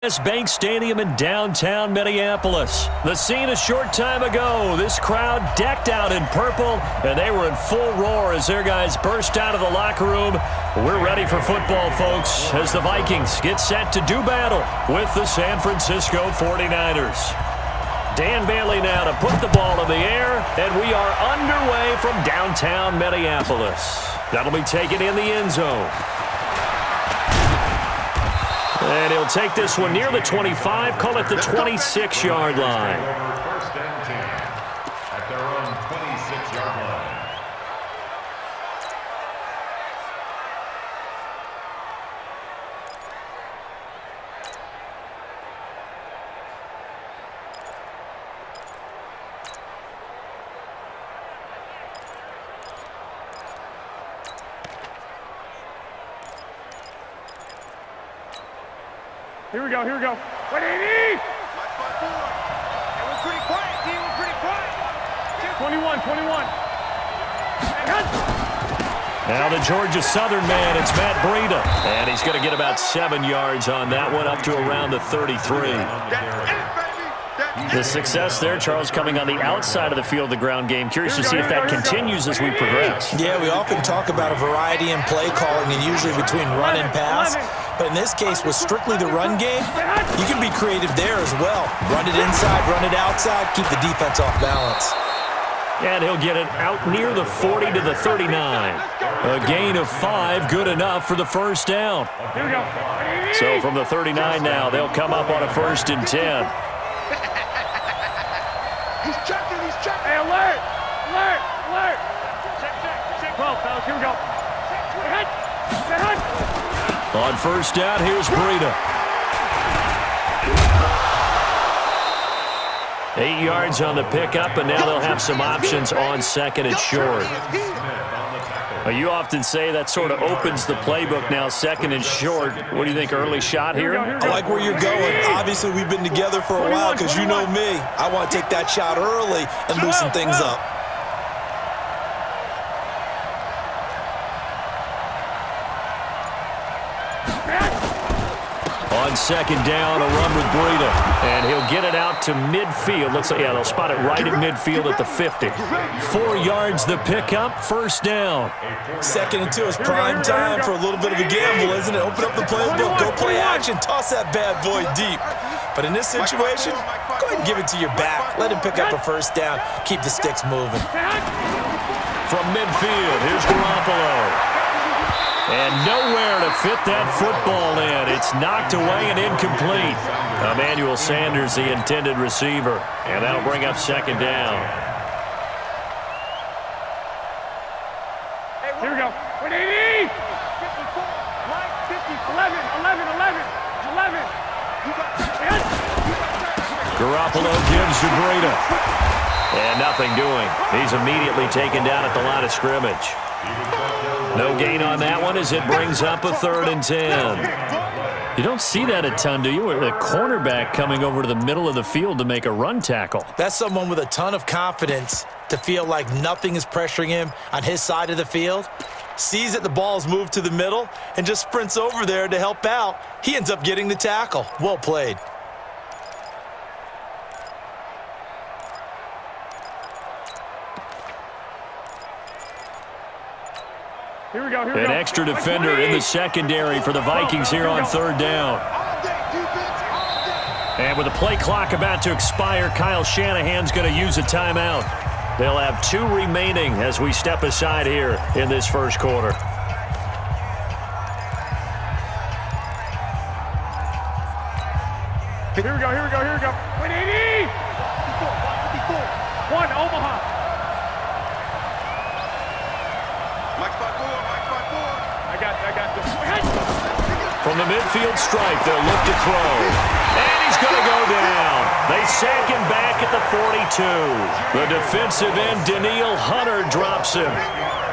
Bank Stadium in downtown Minneapolis. The scene a short time ago. This crowd decked out in purple, and they were in full roar as their guys burst out of the locker room. We're ready for football, folks, as the Vikings get set to do battle with the San Francisco 49ers. Dan Bailey now to put the ball in the air, and we are underway from downtown Minneapolis. That'll be taken in the end zone. And he'll take this one near the 25, call it the 26-yard line. First and 10 at their own 26-yard line. Here we go, here we go. 180! It was pretty quiet, team. It was pretty quiet. 21. Now the Georgia Southern man, it's Matt Breida. And he's going to get about 7 yards on that one, up to around the 33. The success there, Charles, coming on the outside of the field, the ground game. Curious to see if that continues as we progress. Yeah, we often talk about a variety in play calling and usually between run and pass. But in this case, with strictly the run game, you can be creative there as well. Run it inside, run it outside, keep the defense off balance. And he'll get it out near the 40 to the 39. A gain of 5, good enough for the first down. Here we go. So from the 39 now, they'll come up on a 1st and 10. He's checking. Hey, alert. Check 12, fellas. Here we go. Head. On first down, here's Breida. 8 yards on the pickup, and now they'll have some options on 2nd and short. You often say that sort of opens the playbook now, 2nd and short. What do you think, early shot here? I like where you're going. Obviously, we've been together for a while because you know me. I want to take that shot early and loosen things up. On 2nd down, a run with Breida. And he'll get it out to midfield. Looks like, yeah, they'll spot it right at midfield at the 50. 4 yards the pickup, 1st down. 2nd and 2 is prime time for a little bit of a gamble, isn't it? Open up the playbook, go play action, toss that bad boy deep. But in this situation, go ahead and give it to your back. Let him pick up a 1st down. Keep the sticks moving. From midfield, here's Garoppolo. And nowhere to fit that football in. It's knocked away and incomplete. Emmanuel Sanders, the intended receiver. And that'll bring up 2nd down. Here we go. 180! 50, 11. Garoppolo gives to Breida. And nothing doing. He's immediately taken down at the line of scrimmage. No gain on that one as it brings up a 3rd and 10. You don't see that a ton, do you? A cornerback coming over to the middle of the field to make a run tackle. That's someone with a ton of confidence to feel like nothing is pressuring him on his side of the field. Sees that the ball's moved to the middle and just sprints over there to help out. He ends up getting the tackle. Well played. Here we go. An extra defender in the secondary for the Vikings here on 3rd down. And with the play clock about to expire, Kyle Shanahan's going to use a timeout. They'll have 2 remaining as we step aside here in this 1st quarter. Here we go. 180! 1, Omaha. I got this. From the midfield stripe, they'll look to throw. And he's going to go down. They sack him back at the 42. The defensive end, Danielle Hunter, drops him.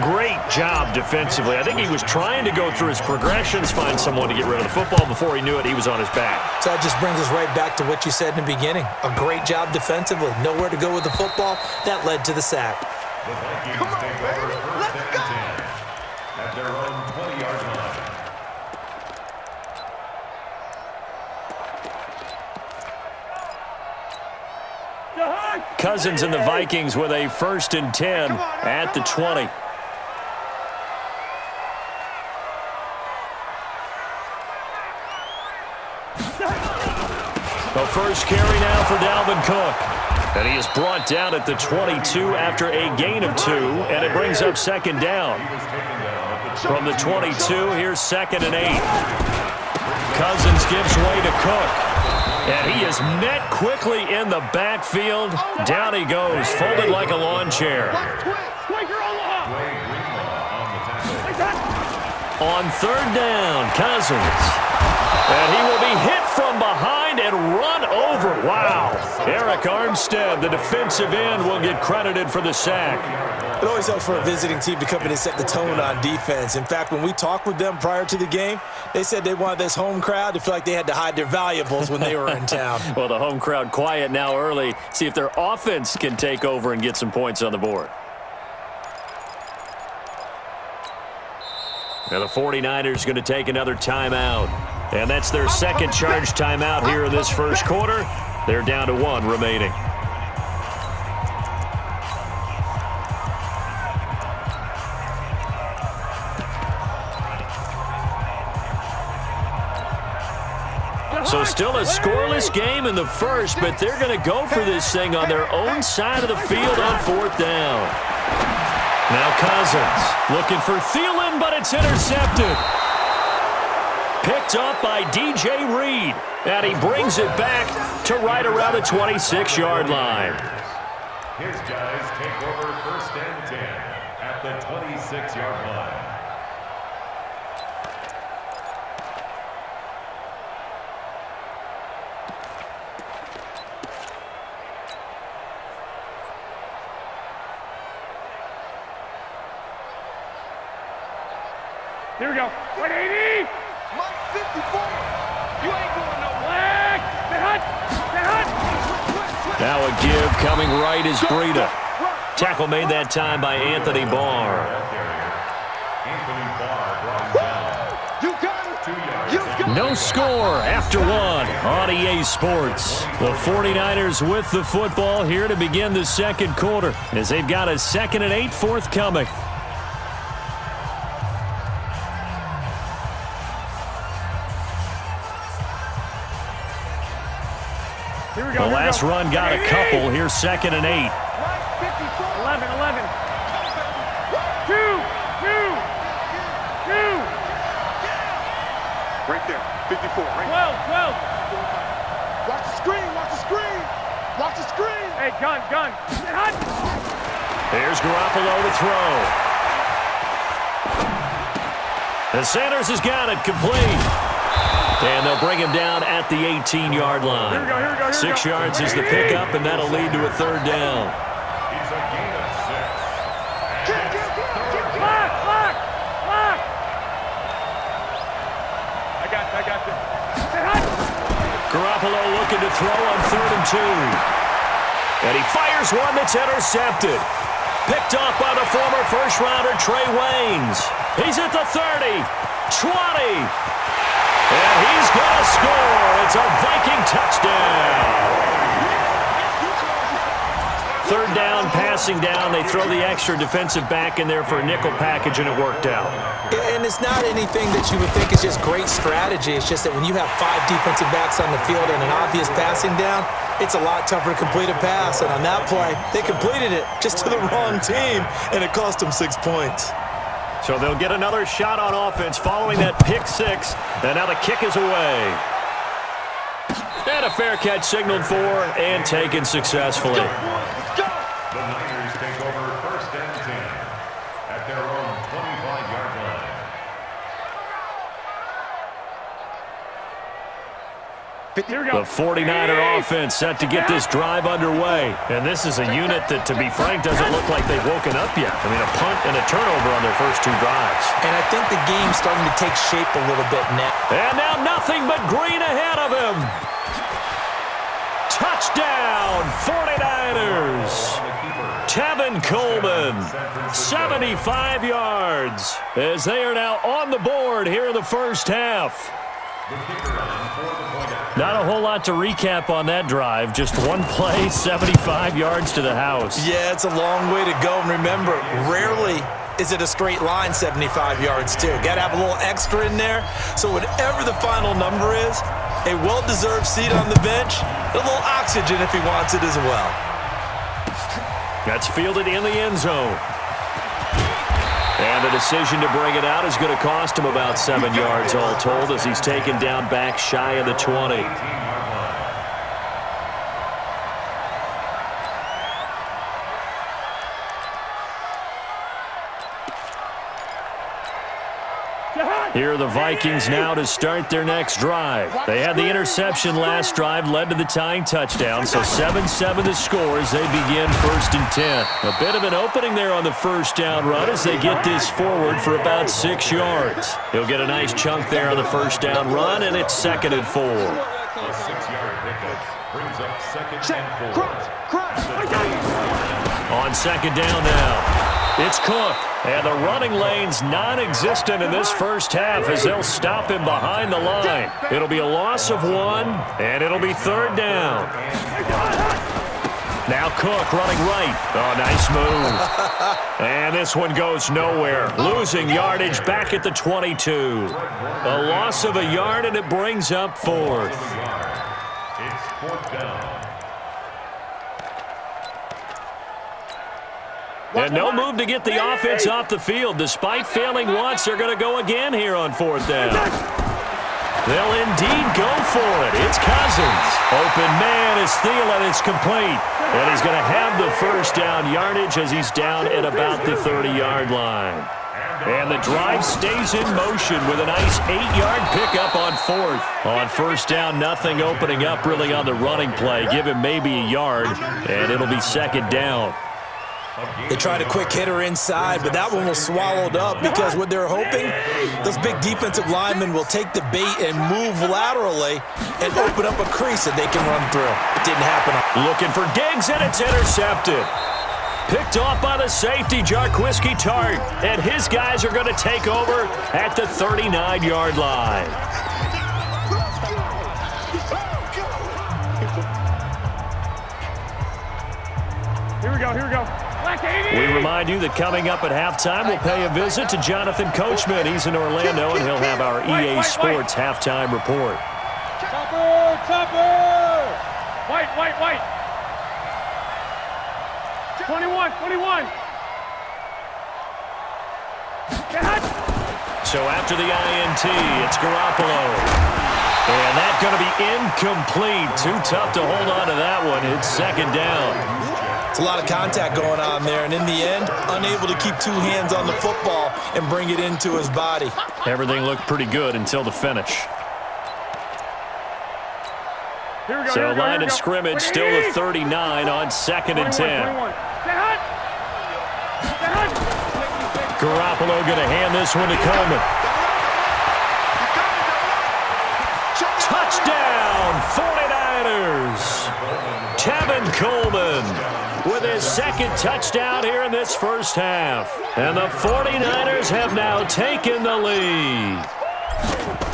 Great job defensively. I think he was trying to go through his progressions, find someone to get rid of the football. Before he knew it, he was on his back. So that just brings us right back to what you said in the beginning. A great job defensively. Nowhere to go with the football. That led to the sack. The Vikings take over 1st and 10 at their own 20-yard line. Cousins and the Vikings with a 1st and 10 at the 20. The first carry now for Dalvin Cook. And he is brought down at the 22 after a gain of 2, and it brings up 2nd down. From the 22, here's 2nd and 8. Cousins gives way to Cook. And he is met quickly in the backfield. Down he goes, folded like a lawn chair. On 3rd down, Cousins. And he will be hit from behind and run over. Wow. Eric Armstead, the defensive end, will get credited for the sack. It always helps for a visiting team to come in and set the tone on defense. In fact, when we talked with them prior to the game, they said they wanted this home crowd to feel like they had to hide their valuables when they were in town. Well, the home crowd quiet now early. See if their offense can take over and get some points on the board. Now the 49ers going to take another timeout. And that's their 2nd charge timeout here in this 1st quarter. They're down to 1 remaining. So still a scoreless game in the 1st, but they're going to go for this thing on their own side of the field on 4th down. Now Cousins looking for Thielen, but it's intercepted. Picked up by DJ Reed, and he brings it back to right around the 26-yard line. His guys take over 1st and 10 at the 26-yard line. Here we go. 180. Mike 54. You ain't going nowhere. Now a give coming right is Breida. Tackle made that time by Anthony Barr. No score after 1 on EA Sports. The 49ers with the football here to begin the 2nd quarter as they've got a 2nd and 8 forthcoming. The last run got a couple. Here's 2nd and 8. 11, 11. 2. Right there. 54. Right 12. Watch the screen. Watch the screen. Hey, gun. There's Garoppolo to throw. And Sanders has got it complete. And they'll bring him down at the 18-yard line. Here we go. 6 yards is the pickup, and that'll lead to a 3rd down. It's a gain of 6. Block. I got this. Garoppolo looking to throw on 3rd and 2. And he fires one that's intercepted. Picked off by the former first-rounder Trey Waynes. He's at the 30, 20. And he's going to score. It's a Viking touchdown. 3rd down, passing down. They throw the extra defensive back in there for a nickel package, and it worked out. And it's not anything that you would think is just great strategy. It's just that when you have 5 defensive backs on the field and an obvious passing down, it's a lot tougher to complete a pass. And on that play, they completed it just to the wrong team, and it cost them 6 points. So they'll get another shot on offense following that pick 6. And now the kick is away. And a fair catch signaled for and taken successfully. The Niners take over 1st and 10 at their own 25-yard line. The 49er offense set to get this drive underway. And this is a unit that, to be frank, doesn't look like they've woken up yet. I mean, a punt and a turnover on their first 2 drives. And I think the game's starting to take shape a little bit now. And now nothing but green ahead of him. Touchdown, 49ers. Tevin Coleman, 75 yards, as they are now on the board here in the first half. The kicker on for the point after. Not a whole lot to recap on that drive. Just one play, 75 yards to the house. Yeah, it's a long way to go. And remember, rarely is it a straight line 75 yards, too. Got to have a little extra in there. So whatever the final number is, a well-deserved seat on the bench, a little oxygen if he wants it as well. That's fielded in the end zone. And the decision to bring it out is going to cost him about 7 yards all told as he's taken down back shy of the 20. 18-yard line. Here are the Vikings now to start their next drive. They had the interception last drive, led to the tying touchdown, so 7-7 the score as they begin 1st and 10. A bit of an opening there on the first down run as they get this forward for about 6 yards. He'll get a nice chunk there on the first down run, and it's 2nd and 4. A 6-yard pickup brings up 2nd and 4. On 2nd down now. It's Cook, and the running lane's non-existent in this first half as they'll stop him behind the line. It'll be a loss of 1, and it'll be 3rd down. Now Cook running right. Oh, nice move. And this one goes nowhere. Losing yardage back at the 22. A loss of a yard, and it brings up 4th. It's 4th down. And no move to get the offense off the field. Despite failing once, they're going to go again here on 4th down. They'll indeed go for it. It's Cousins. Open man is Thielen. It's complete. And he's going to have the first down yardage as he's down at about the 30-yard line. And the drive stays in motion with a nice 8-yard pickup on 4th. On 1st down, nothing opening up really on the running play. Give him maybe a yard, and it'll be 2nd down. They tried a quick hitter inside, but that one was swallowed up because what they're hoping, those big defensive linemen will take the bait and move laterally and open up a crease that they can run through. It didn't happen. Looking for Diggs, and it's intercepted. Picked off by the safety, Jarquiski Tart, and his guys are going to take over at the 39-yard line. Here we go, here we go. We remind you that coming up at halftime, we'll pay a visit to Jonathan Coachman. He's in Orlando, and he'll have our EA Sports halftime report. Chopper, chopper! White. 21. So after the INT, it's Garoppolo. And that's going to be incomplete. Too tough to hold on to that one. It's 2nd down. It's a lot of contact going on there, and in the end, unable to keep 2 hands on the football and bring it into his body. Everything looked pretty good until the finish. Here we go, So line of scrimmage, still the 39 on 2nd and 10. Garoppolo going to hand this one to Coleman. Touchdown, 49ers! Tevin Coleman with his 2nd touchdown here in this first half. And the 49ers have now taken the lead.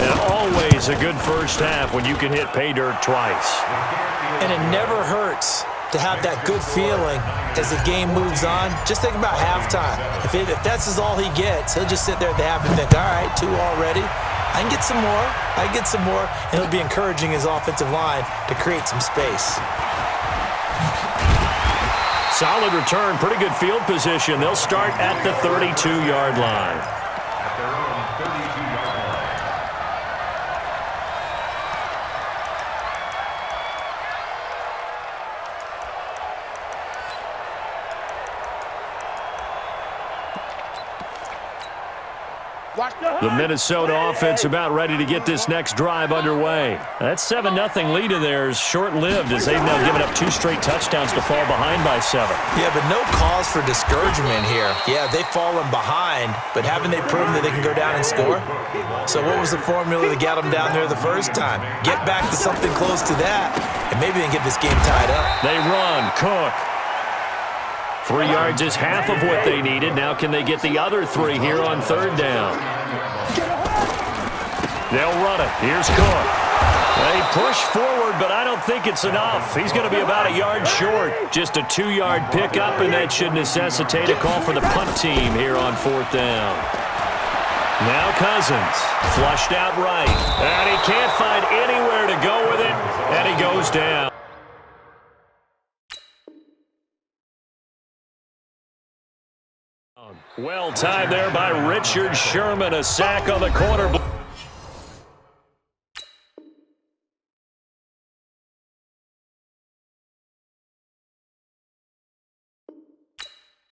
And always a good first half when you can hit pay dirt twice. And it never hurts to have that good feeling as the game moves on. Just think about halftime. If that's all he gets, he'll just sit there at the half and think, all right, 2 already. I can get some more. And he'll be encouraging his offensive line to create some space. Solid return, pretty good field position. They'll start at the 32-yard line. At their own 32-yard line. The Minnesota offense about ready to get this next drive underway. That 7-0 lead of theirs short-lived as they've now given up 2 straight touchdowns to fall behind by 7. Yeah, but no cause for discouragement here. Yeah, they've fallen behind, but haven't they proven that they can go down and score? So what was the formula that got them down there the first time? Get back to something close to that, and maybe they can get this game tied up. They run. Cook. 3 yards is half of what they needed. Now can they get the other 3 here on 3rd down? They'll run it. Here's Cook. They push forward, but I don't think it's enough. He's going to be about a yard short. Just a 2-yard pickup, and that should necessitate a call for the punt team here on 4th down. Now Cousins, flushed out right. And he can't find anywhere to go with it, and he goes down. Well timed there by Richard Sherman. A sack on the corner.